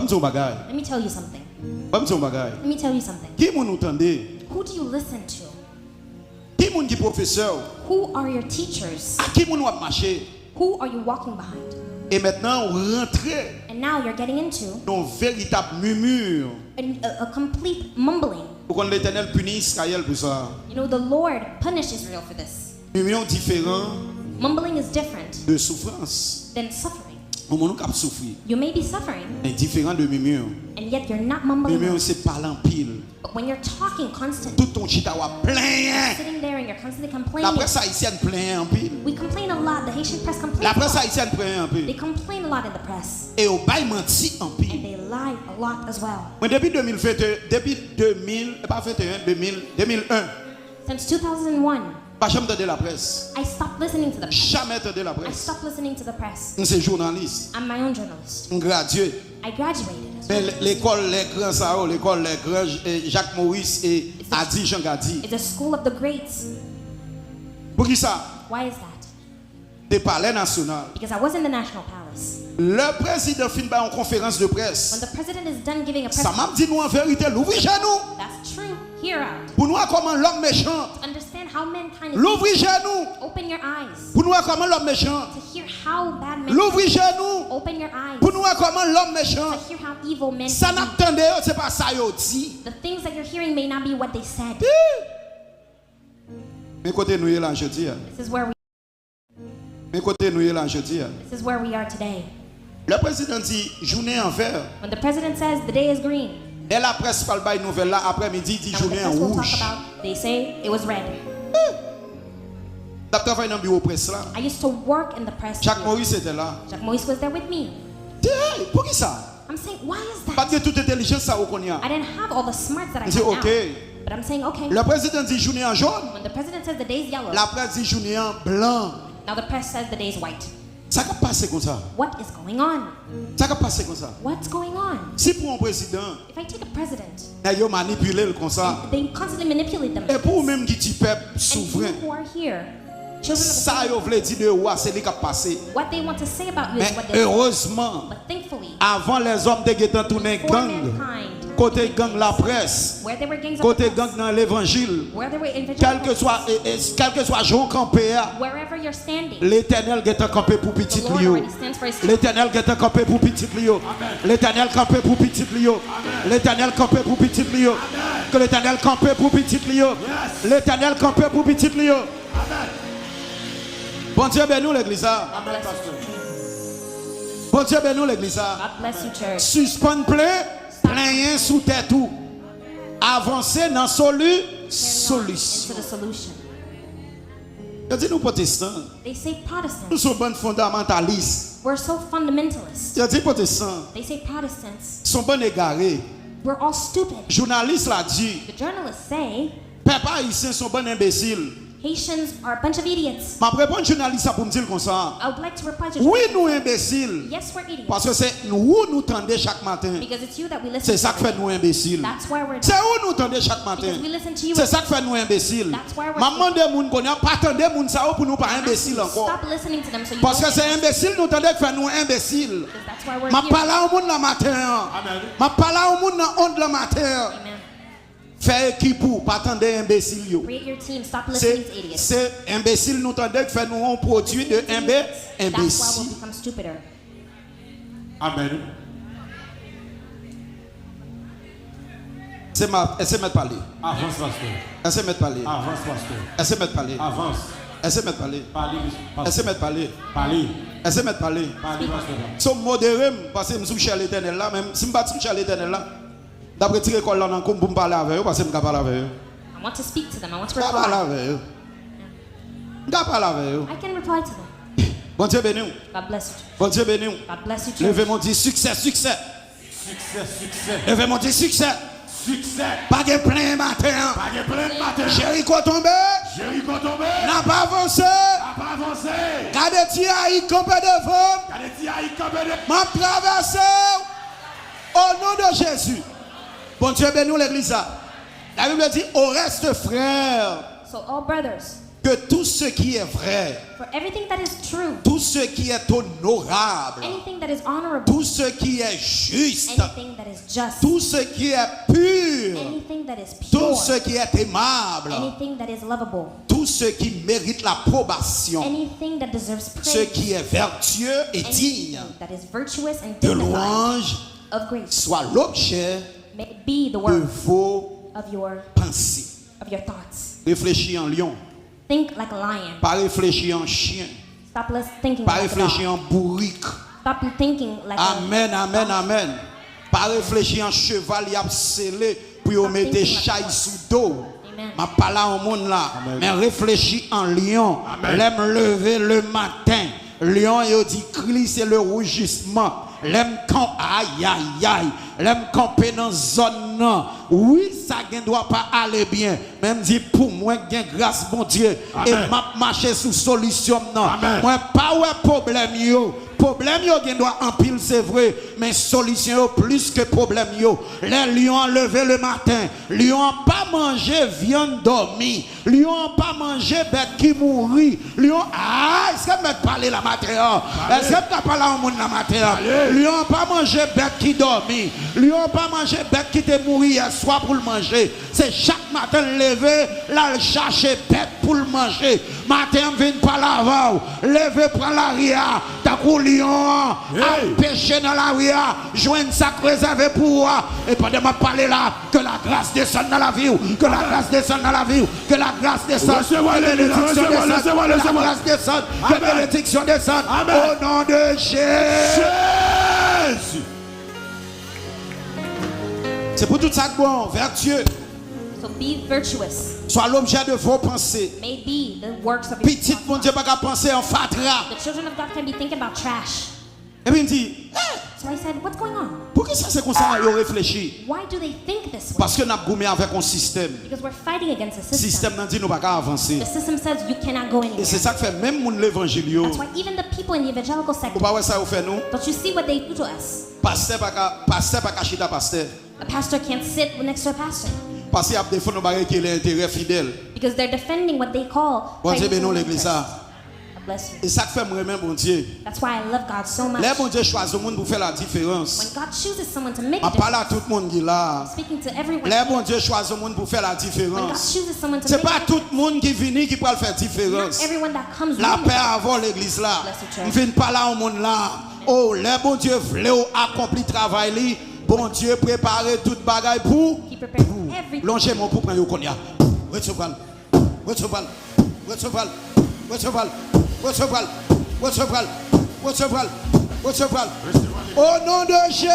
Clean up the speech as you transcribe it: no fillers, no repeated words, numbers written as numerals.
Let me tell you something. Let me tell you something. Qui moun entendez? Who do you listen to? Qui moun qui professeur? Who are your teachers? Qui moun wap marcher? Who are you walking behind? Et maintenant, rentrer And now you're getting into dans véritable murmure. a complete mumbling. Pour qu'on l'Éternel punisse Israël pour ça. You know, the Lord punished Israel for this. Murmure différent Mumbling is different de souffrance. than suffering. You may be suffering, mais différent de murmure. and yet you're not mumbling. Murmure c'est parler en pile. But when you're talking constantly, Tout ton chita wa plein. sitting there and you're constantly La complaining. presse haïtienne plein en pile. We complain a lot. The Haitian press complains. La a presse lot. haïtienne plein en They pile. complain a lot in the press, Et au bail menti en and pile. they lie a lot as well. Mais depuis 2021, depuis 2000, pas 21, 2001, Since 2001, pas jamais entendu la presse. I stopped listening to the press. Jamais entendu la I presse. stopped listening to the press. C'est journaliste. I'm my own journalist. Gradué. I graduated. Mais l'école Les Grands Sao, l'école Les Grands Jacques Maurice et Adi Jean Gadi. It's a school of the greats. Pour qui ça? Why is that? Des palais national. Because I was in the National Palace. Le président finit par une conférence de presse. When the president is done giving a press Ça m'a dit nous en vérité, l'ouvrir genou. that's true. Hear out. Pour nous comment l'homme méchant. Understand how mankind is. L'ouvrir genou. Open your eyes. Pour nous comment l'homme méchant. To hear how bad men. L'ouvrir genou. Open your eyes. Pour nous comment l'homme méchant. To hear how evil men. Ça can be. n'attendait, c'est pas ça yo dit. The things that you're hearing may not be what they said. Mais côté nous là jeudi. This is where we. Mais côté nous là jeudi. This is where we are today. Le président dit journée en vert. When the president says the day is green, Et la presse parle by nouvelle là après-midi dit now when the journée en press will talk rouge. about, they say it was red. T'as travaillé dans le bureau presse là. I used to work in the press. Jacques bureau. Maurice était là. Jacques Moïse was there with me. Pour qui ça? I'm saying, why is that? Parce que toute intelligence ça qu'on y a. I didn't have all the smarts that I C'est have OK. now. But I'm saying, okay. Le président dit journée en jaune. When the president says the day is yellow, La presse dit journée en blanc. now the press says the day is white. Ça va passer comme ça. What is going on? Ça va passer comme ça. What's going on? Si pour un président, If I take a president, ils manipulent comme ça. they constantly manipulate them. Et pour même qui dit peuple And souverain, you who are here, children of the ça people, yo veut dire de roi, c'est lui qui a passé. what they want to say about you Mais is what they say. heureusement, But thankfully, avant les hommes de guetan tourner for gang, mankind, côté gang la presse, where they were gangs of côté the gang press, dans l'évangile, where they were quel que soit jour campé, wherever you're standing, l'Éternel guetan campé pour the petit Lord Lio. already stands for his children. L'Éternel guetan campé pour petit Lio. L'Éternel campé pour petit Lio. L'Éternel campé pour petit Lio. Que l'Éternel campé pour petit Lio. L'Éternel campé pour petit Lio. Bon Dieu bénis l'église. God bless you, church. Bon Dieu bénis l'église. God bless you, church. Suspend plein sous tête tout. Avancer dans solution. Into the solution. Je dis nous protestants, They say nous Protestants. sommes bons fondamentalistes. We're so fundamentalist. Je dis protestants, They say Protestants. sont bons égarés. We're all stupid. Journaliste l'a dit, The journalists say peuple haïtien sont bons imbéciles. Haitians are a bunch of idiots. Ma réponse journaliste pour me dire comme ça. I would like to reply to Oui, nous imbéciles. yes, we're idiots. Parce que c'est nous tendez chaque matin. Because it's you that we listen C'est to. ça qui fait nous imbéciles. That's why we're C'est où nous tendez chaque matin. because we listen to you. C'est ça qui fait nous imbéciles. That's why we're Maman de moun qu'on a pas tendé moun ça pour nous pas imbéciles encore. Stop listening to them so you Parce que don't c'est imbécile nous tendez que fait nous imbéciles. because that's why we're Ma here. parle au monde le matin. Ma parle au monde dans honte le matin. Amen. Faire équipe pour pas tendre imbécile yo. Create your team. Stop listening to idiots. C'est imbécile nous tendez que fait nous un produit de That's why we'll imbécile. become stupider. Amen. C'est mettre parler. Avance, pasteur. Est-ce mettre parler. Avance, pasteur. Est-ce mettre parler. Avance. Est-ce mettre parler. Parlez, Est-ce pasteur. mettre parler. Parlez. Est-ce mettre parler. Parlez, pasteur. Somme modéré parce que je suis à l'Éternel là même si je pas toucher à l'Éternel là d'après tirer école là dans comme pour parler avec eux parce que je parler avec eux. I want to speak to them. I want to Je parler reply. avec eux. Je parler avec eux. I can reply to them. Bon Dieu béni. God bless you. Bon Dieu béni. God bless you, church. Levez-moi dit succès succès. Succès, succès. Levez-moi dit succès. Succès. Pas de plein matin. Pas de plein de matin. Jéricho tombé. Jéricho tombé. N'a pas avancé. N'a pas avancé. Gardez Thierry campé devant. Regardez, il y a une caméra. M'a traversé au nom de Jésus. Bon Dieu bénis l'église. La Bible dit au reste frère So all brothers, que que tout ce qui est vrai, For everything that is true, tout ce qui est honorable, anything that is honorable, tout ce qui est juste, anything that is just, tout ce qui est pur, anything that is tout pure, ce qui est aimable, anything that is lovable, tout ce qui mérite l'approbation, anything that deserves ce praise, qui est vertueux et digne anything that is virtuous and de dignified louange, of grace, soit l'objet may it be the de work vos of your pensées. thoughts. Réfléchis en lion, Think like a lion. pas réfléchir en chien, Stop thinking pas like a réfléchir dog. en bourrique. Stop thinking like Amen, amen, amen. Pas réfléchir en cheval, il a scellé pour y mettre des chailles sous dos. Amen. Ma pas là au monde là, mais réfléchis en lion. L'aime lever le matin. Lion, il dit cri, c'est le rougissement. L'aime camp, aïe, aïe, aïe. L'aime camper dans zone non. Oui, ça ne doit pas aller bien. Même dit pour moi, gain grâce, bon Dieu. Et m'a marché sous solution non. Moi, pas ouais problème yo. Problème yo gen doit en pile c'est vrai, mais solution yo plus que problème yo. Les lions levé le matin, lions pas manger viande dormie, lions pas manger bête qui mourit, lions est-ce que me parler la matin? Est-ce que tu parler au monde la matin? Lions pas manger bête qui dormit, lions pas manger bête qui te mourit hier soir pour le manger. C'est chaque matin lever, là chercher bête pour le manger. Matin vient par l'avant, lever prend la ria, ta lion, pêcher dans la ria, joindre ça réservé pour moi. Et pendant ma parler là, que la grâce descende dans la vie, que la grâce descende dans la vie, que la grâce descende, que la grâce descende, que la bénédiction descende, au nom de Jésus. C'est pour tout ça que bon, vertueux. So be virtuous. Soit l'objet de vos pensées. May be the works of your Petit mon Dieu pas qu'à penser en fatra. The children of God can be thinking about trash. Et puis il me dit, So I said, what's going on? pourquoi ça c'est comme ça ils réfléchit? Why do they think this way? Parce que nous avons gommé avec un système. Because we're fighting against a Le system. système n'a dit nous pas qu'à avancer. The system says you cannot go Et anywhere. c'est ça que fait même mon l'évangile. That's why even the people in the evangelical Vous sector, pas voir ça vous fait nous? don't you see what they do to us? Pasteur pas qu'à chita pasteur. A pastor can't sit next to a pastor Parce qu'il a défendu nos barrières qui est l'intérêt fidèle. because they're defending what they call Bon Dieu financial bénit l'église ça. interests. God bless you. Et ça que fait moi même bon Dieu. That's why I love God so much. Les bon Dieu choisit au monde pour faire la différence. When God chooses someone to make Je a parle à difference, tout le monde qui est là. speaking to everyone, Les bon Dieu choisit au monde pour faire la when God différence. chooses someone to C'est make a pas tout difference, le monde qui vient qui peut faire différence. not everyone that comes La with paix it. avant l'église là. Bless you, church. On vient pas là au monde là. Oh, les bon Dieu voulait accomplir le travail li. Bon Dieu préparer toute bagaille pour He prepared everything. longer mon pour prendre au konya. Receval. Receval. Receval. Receval. Receval. Receval. Receval. Receval. Au nom de Jésus.